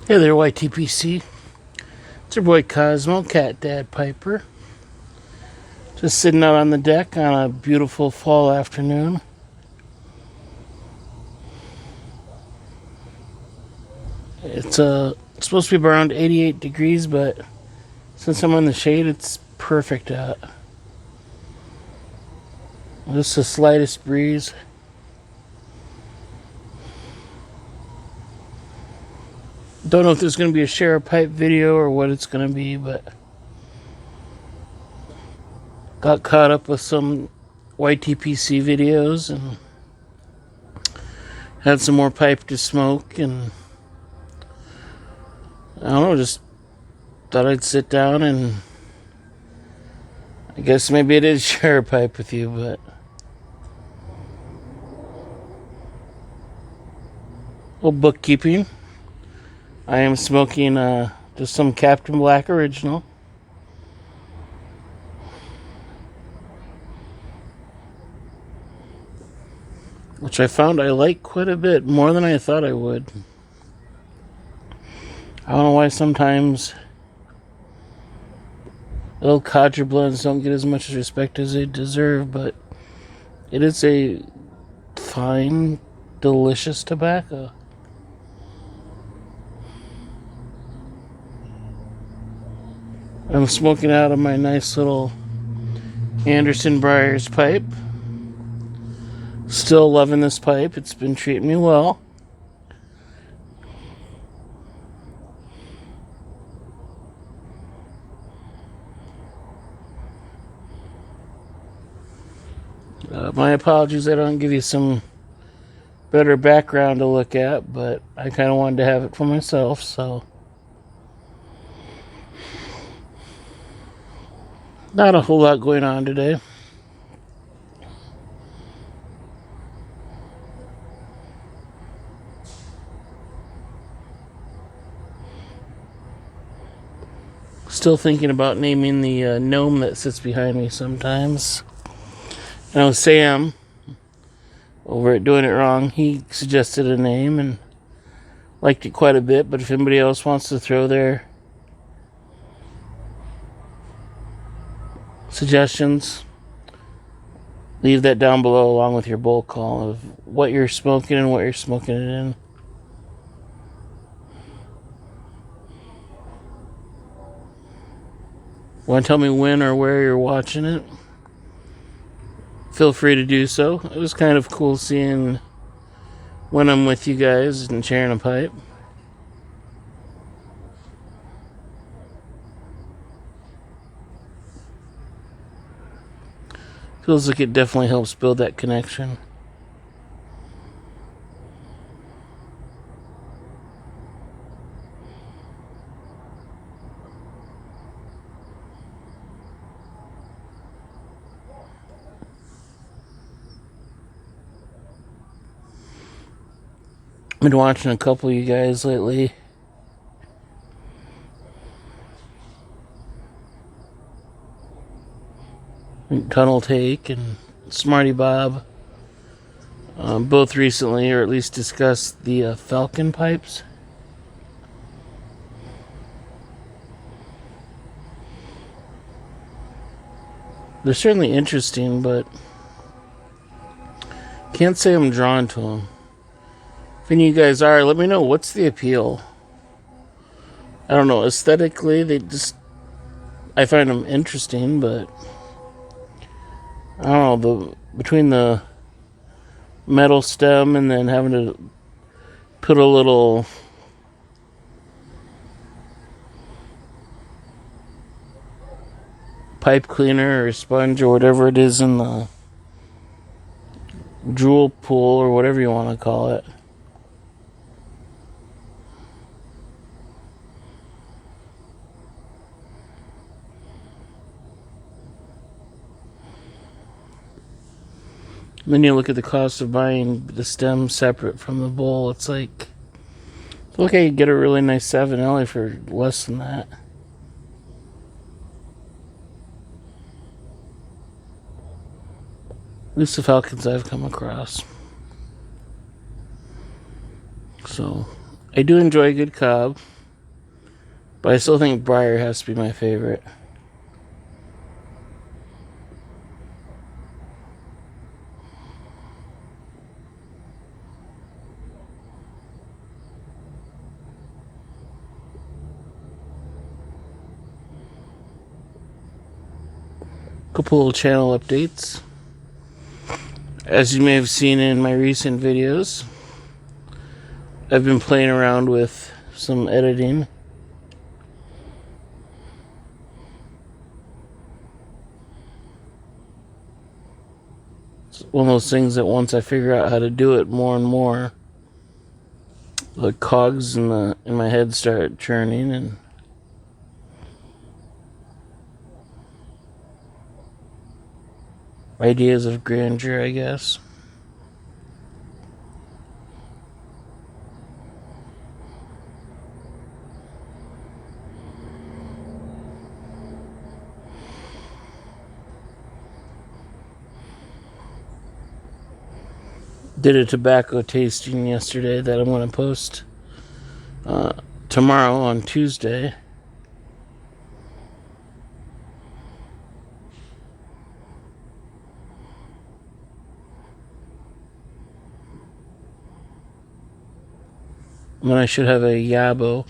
Hey there, YTPC. It's your boy Cosmo, Cat Dad Piper. Just sitting out on the deck on a beautiful fall afternoon. It's supposed to be around 88 degrees, but since I'm in the shade, it's perfect out. Just the slightest breeze. Don't know if there's going to be a share a pipe video or what it's going to be, but got caught up with some YTPC videos and had some more pipe to smoke, and I don't know, just thought I'd sit down and I guess maybe it is share a pipe with you, but little bookkeeping. I am smoking just some Captain Black Original. Which I found I like quite a bit, more than I thought I would. I don't know why sometimes little codger blends don't get as much respect as they deserve, but it is a fine, delicious tobacco. I'm smoking out of my nice little Anderson Briars pipe. Still loving this pipe. It's been treating me well. My apologies, I don't give you some better background to look at, but I kind of wanted to have it for myself, so. Not a whole lot going on today. Still thinking about naming the gnome that sits behind me sometimes. I know Sam, over at Doing It Wrong, he suggested a name and liked it quite a bit, but if anybody else wants to throw their suggestions, leave that down below along with your bowl call of what you're smoking and what you're smoking it in. Want to tell me when or where you're watching it? Feel free to do so. It was kind of cool seeing when I'm with you guys and sharing a pipe. Feels like it definitely helps build that connection. Been watching a couple of you guys lately. Tunnel Take and Smarty Bob. Both recently, or at least discussed the Falcon pipes. They're certainly interesting, but can't say I'm drawn to them. If any of you guys are, let me know, what's the appeal? I don't know, aesthetically, I find them interesting, but I don't know, between the metal stem and then having to put a little pipe cleaner or sponge or whatever it is in the jewel pool or whatever you want to call it. Then you look at the cost of buying the stem separate from the bowl. It's like, okay, you get a really nice Savinelli for less than that. At least the Falcons I've come across. So, I do enjoy a good cob. But I still think Briar has to be my favorite. Couple little channel updates. As you may have seen in my recent videos, I've been playing around with some editing. It's one of those things that once I figure out how to do it more and more, the cogs in my head start churning, and ideas of grandeur, I guess. Did a tobacco tasting yesterday that I'm going to post tomorrow on Tuesday. And then I should have a Yabo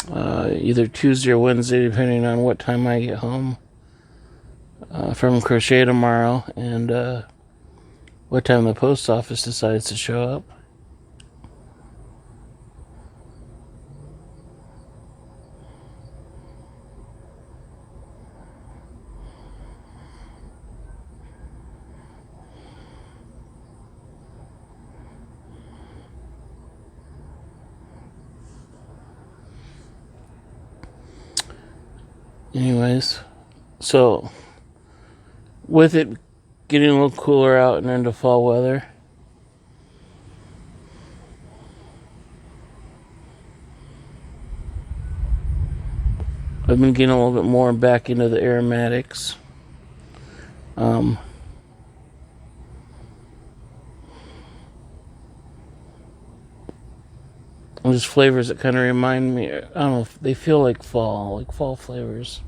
either Tuesday or Wednesday, depending on what time I get home from crochet tomorrow, and what time the post office decides to show up. Anyways, so with it getting a little cooler out and into fall weather, I've been getting a little bit more back into the aromatics. And just flavors that kind of remind me, I don't know, if they feel like fall flavors.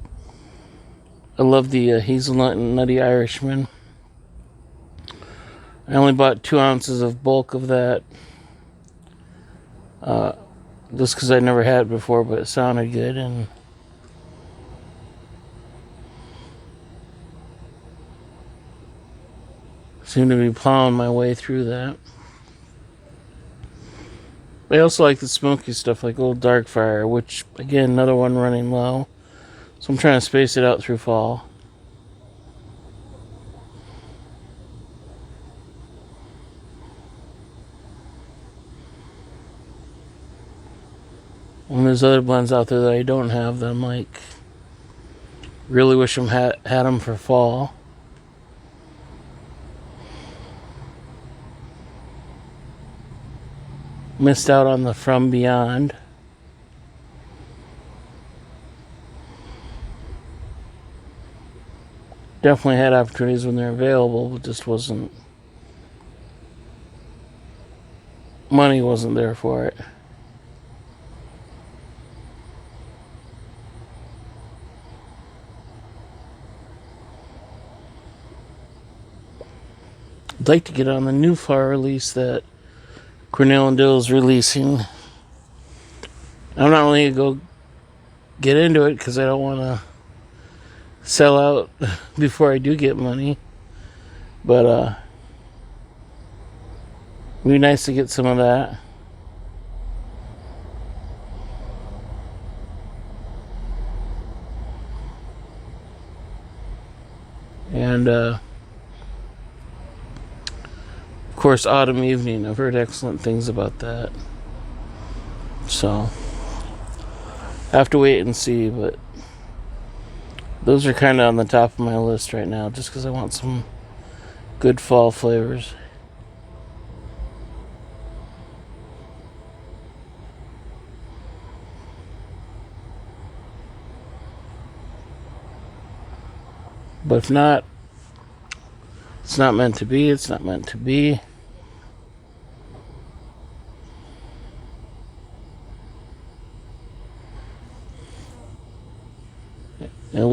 I love the hazelnut and nutty Irishman. I only bought 2 ounces of bulk of that, just because I never had it before, but it sounded good, and seem to be plowing my way through that. I also like the smoky stuff, like Old Dark Fire, which, again, another one running low. So I'm trying to space it out through fall. And there's other blends out there that I don't have that I'm like, really wish I had them for fall. Missed out on the From Beyond. Definitely had opportunities when they're available, but just wasn't, money wasn't there for it. I'd like to get on the new flower release that Cornell and Dill is releasing. I'm not really going to go get into it because I don't want to sell out before I do get money. But it'd be nice to get some of that. And of course, Autumn Evening. I've heard excellent things about that. So I have to wait and see, but those are kind of on the top of my list right now, just because I want some good fall flavors. But if not, it's not meant to be. It's not meant to be.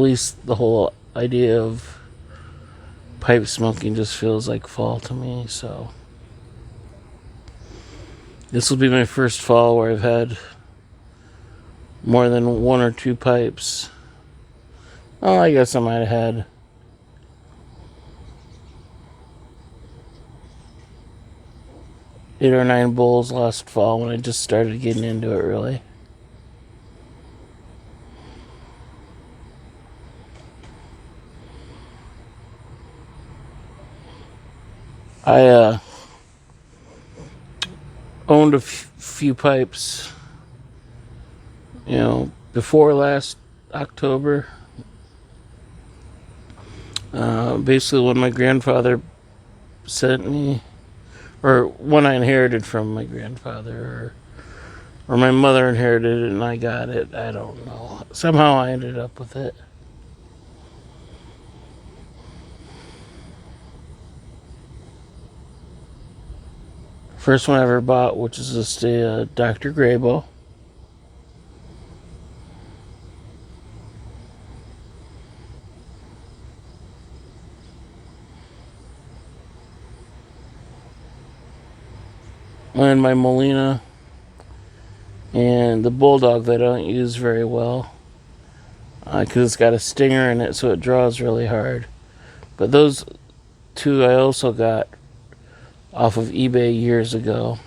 least the whole idea of pipe smoking just feels like fall to me. So this will be my first fall where I've had more than 1 or 2 pipes. Oh, I guess I might have had 8 or 9 bowls last fall when I just started getting into it, really. I owned a few pipes, before last October. Basically, when my grandfather sent me, or when I inherited from my grandfather, or my mother inherited it and I got it. I don't know. Somehow I ended up with it. First one I ever bought, which is just a Dr. Graybo. And my Molina, and the Bulldog that I don't use very well because it's got a stinger in it, so it draws really hard. But those 2 I also got off of eBay years ago.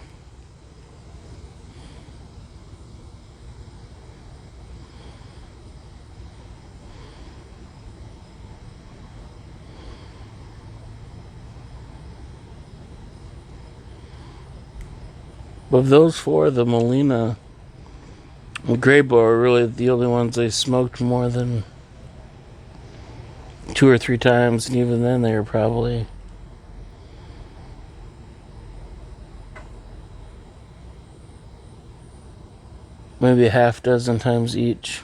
Of those 4, the Molina and Graybo are really the only ones I smoked more than 2 or 3 times, and even then they were probably maybe a half dozen times each.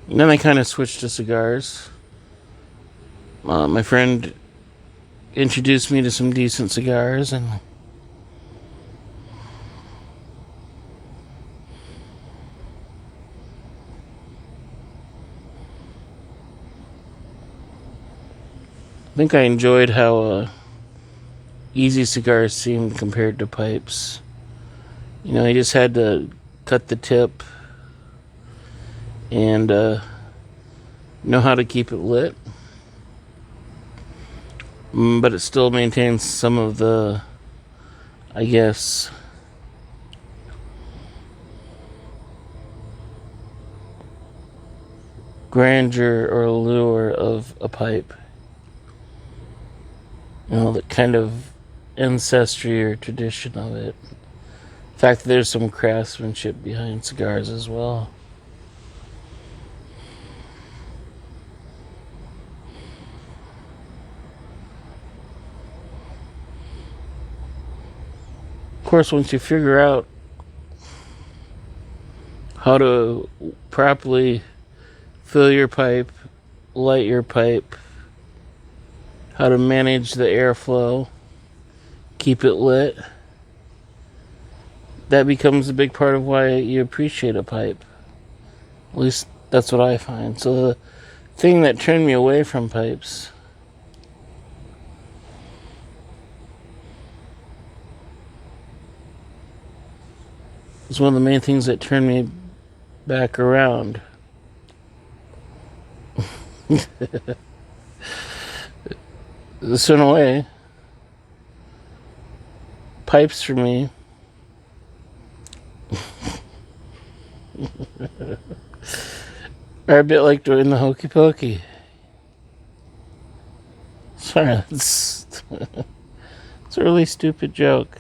And then I kind of switched to cigars. My friend introduced me to some decent cigars, and I think I enjoyed how easy cigars seemed compared to pipes. You just had to cut the tip and know how to keep it lit. But it still maintains some of the, I guess, grandeur or allure of a pipe. The kind of ancestry or tradition of it. In fact, there's some craftsmanship behind cigars as well. Of course, once you figure out how to properly fill your pipe, light your pipe, how to manage the airflow, keep it lit, that becomes a big part of why you appreciate a pipe. At least that's what I find. So the thing that turned me away from pipes was one of the main things that turned me back around. So in a way, pipes for me are a bit like doing the hokey pokey. Sorry, it's a really stupid joke.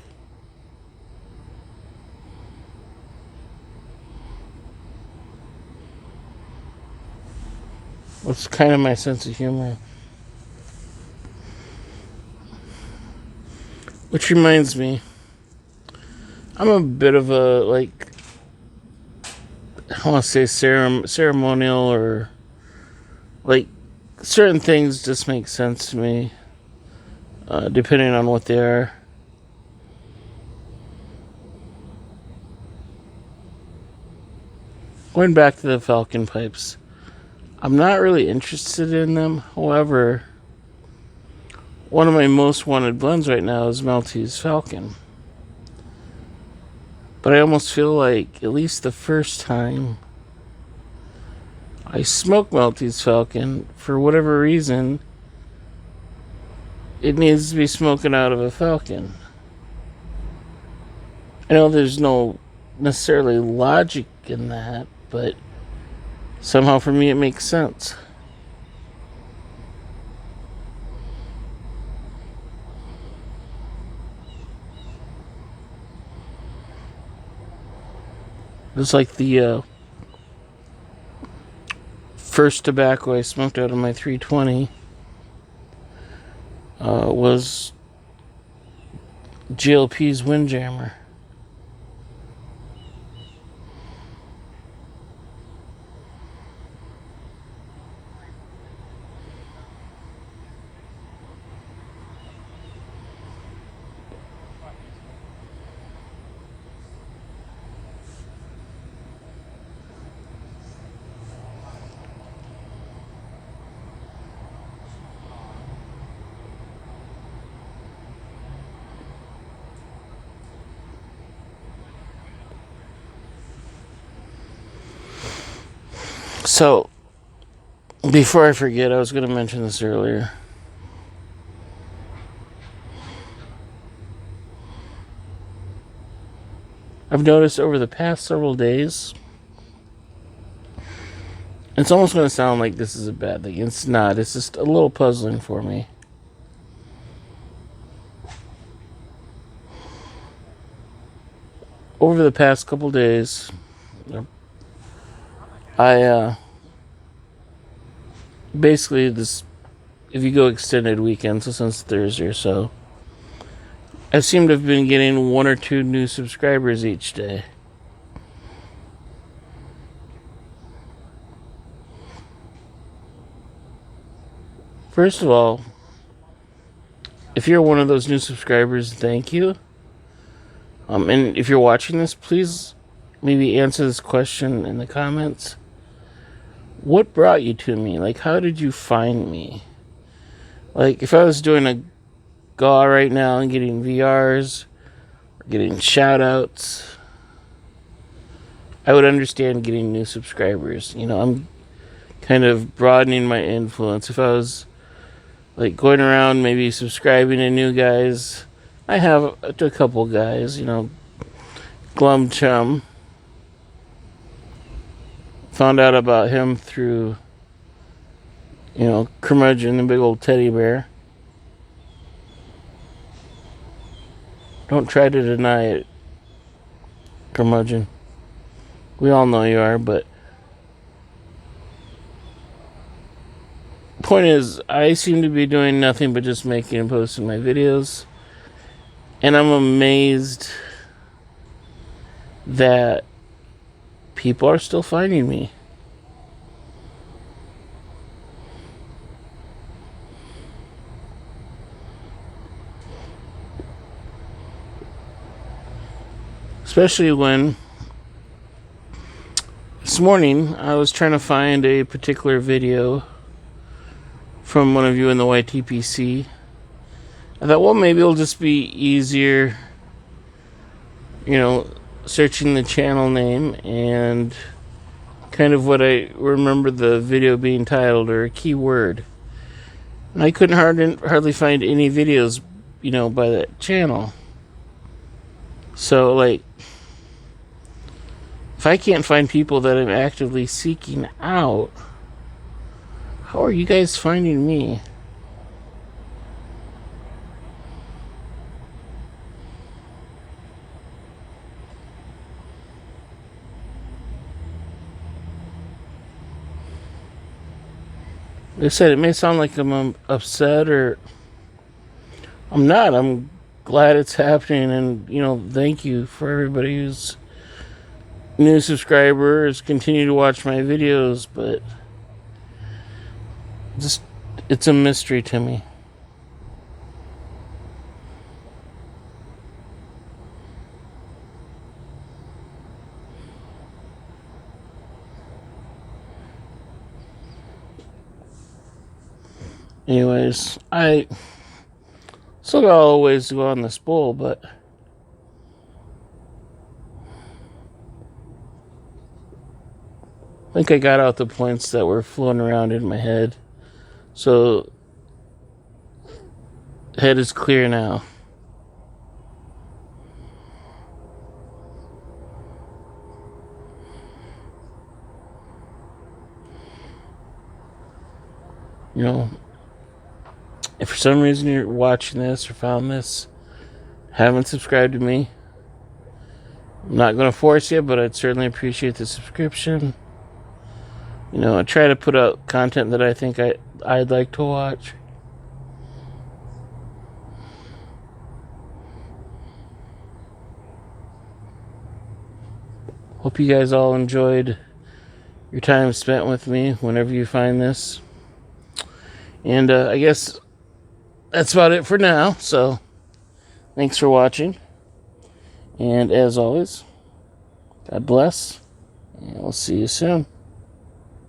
It's kind of my sense of humor. Which reminds me, I'm a bit of a, I want to say ceremonial, or certain things just make sense to me, depending on what they are. Going back to the falcon pipes, I'm not really interested in them. However, one of my most wanted blends right now is Maltese Falcon. But I almost feel like, at least the first time I smoked Maltese Falcon, for whatever reason, it needs to be smoking out of a Falcon. I know there's no necessarily logic in that, but somehow for me it makes sense. It's like the first tobacco I smoked out of my 320 was GLP's Windjammer. So, before I forget, I was going to mention this earlier. I've noticed over the past several days, it's almost going to sound like this is a bad thing. It's not. It's just a little puzzling for me. Over the past couple days, I basically this, if you go extended weekend, so since Thursday or so, I seem to have been getting 1 or 2 new subscribers each day. First of all, if you're one of those new subscribers, thank you. And if you're watching this, please maybe answer this question in the comments. What brought you to me? Like, how did you find me? Like, if I was doing a GAW right now and getting VRs, or getting shout-outs, I would understand getting new subscribers. You know, I'm kind of broadening my influence. If I was, like, going around maybe subscribing to new guys, I have a couple guys, you know, Glum Chum. Found out about him through, you know, Curmudgeon, the big old teddy bear. Don't try to deny it, Curmudgeon. We all know you are, but point is, I seem to be doing nothing but just making and posting my videos. And I'm amazed that people are still finding me. Especially when this morning I was trying to find a particular video from one of you in the YTPC. I thought, well, maybe it'll just be easier, you know, searching the channel name and kind of what I remember the video being titled, or a keyword. And I couldn't hardly find any videos, you know, by that channel. So, like, if I can't find people that I'm actively seeking out, how are you guys finding me? Like I said, it may sound like I'm upset, or I'm not. I'm glad it's happening, and, you know, thank you for everybody who's new subscribers, continue to watch my videos, but just, it's a mystery to me. Anyways, I still got a ways to go on this bowl, but I think I got out the points that were floating around in my head. So, head is clear now. You know, if for some reason you're watching this or found this, haven't subscribed to me, I'm not going to force you, but I'd certainly appreciate the subscription. You know, I try to put out content that I think I'd like to watch. Hope you guys all enjoyed your time spent with me whenever you find this. And I guess that's about it for now. So, thanks for watching. And as always, God bless. And we'll see you soon.